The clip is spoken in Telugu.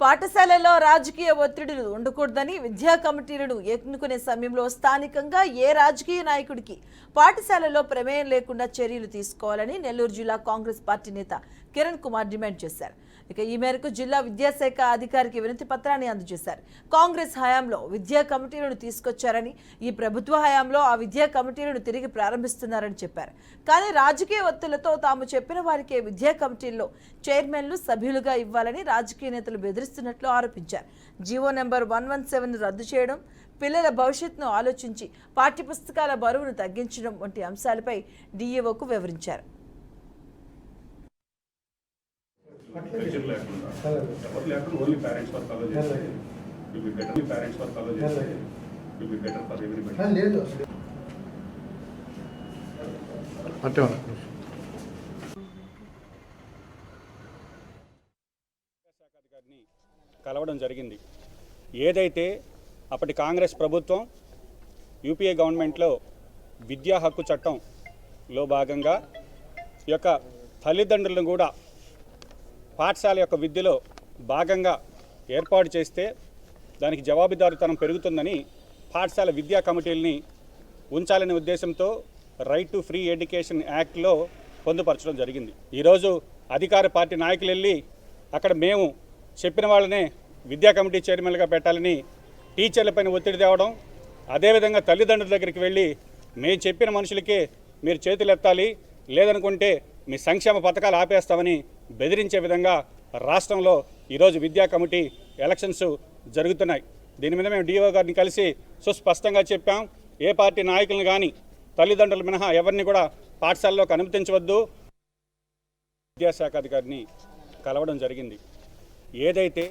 పాఠశాలలో రాజకీయ ఒత్తిడులు ఉండకూడదని విద్యా కమిటీలను ఎన్నుకునే సమయంలో స్థానికంగా ఏ రాజకీయ నాయకుడికి పాఠశాలలో ప్రమేయం లేకుండా చర్యలు తీసుకోవాలని నెల్లూరు జిల్లా కాంగ్రెస్ పార్టీ నేత కిరణ్ కుమార్ డిమాండ్ చేశారు. ఇక ఈ మేరకు జిల్లా విద్యాశాఖ అధికారికి వినతి పత్రాన్ని అందజేశారు. కాంగ్రెస్ హయాంలో విద్యా కమిటీలను తీసుకొచ్చారని, ఈ ప్రభుత్వ హయాంలో ఆ విద్యా కమిటీలను తిరిగి ప్రారంభిస్తున్నారని చెప్పారు. కానీ రాజకీయ ఒత్తిళ్లతో తాము చెప్పిన వారికే విద్యా కమిటీల్లో చైర్మన్లు సభ్యులుగా ఇవ్వాలని రాజకీయ నేతలు బెదిరిస్తున్నట్లు ఆరోపించారు. జీవో నెంబర్ 117 రద్దు చేయడం, పిల్లల భవిష్యత్తును ఆలోచించి పాఠ్యపుస్తకాల బరువును తగ్గించడం వంటి అంశాలపై డీఈఓకు వివరించారు. కలవడం జరిగింది. ఏదైతే అప్పటి కాంగ్రెస్ ప్రభుత్వం యూపీఏ గవర్నమెంట్లో విద్యా హక్కు చట్టంలో భాగంగా ఈ యొక్క తల్లిదండ్రులను కూడా పాఠశాల యొక్క విద్యలో భాగంగా ఏర్పాటు చేస్తే దానికి జవాబుదారీతనం పెరుగుతుందని పాఠశాల విద్యా కమిటీలని ఉంచాలనే ఉద్దేశంతో రైట్ టు ఫ్రీ ఎడ్యుకేషన్ యాక్ట్లో పొందుపరచడం జరిగింది. ఈరోజు అధికార పార్టీ నాయకులు వెళ్ళి అక్కడ మేము చెప్పిన వాళ్ళనే విద్యా కమిటీ చైర్మన్గా పెట్టాలని టీచర్లపైన ఒత్తిడి తేవడం, అదేవిధంగా తల్లిదండ్రుల దగ్గరికి వెళ్ళి మేము చెప్పిన మనుషులకే మీరు చేతులు ఎత్తాలి, లేదనుకుంటే మీ సంక్షేమ పథకాలు ఆపేస్తామని బెదిరించే విధంగా రాష్ట్రంలో ఈరోజు విద్యా కమిటీ ఎలక్షన్స్ జరుగుతున్నాయి. దీని మీద మేము డిఓ గారిని కలిసి సుస్పష్టంగా చెప్పాం. ఏ పార్టీ నాయకులను కానీ తల్లిదండ్రులు మినహా ఎవరిని కూడా పాఠశాలలోకి అనుమతించవద్దు. విద్యాశాఖ అధికారిని కలవడం జరిగింది. ఏదైతే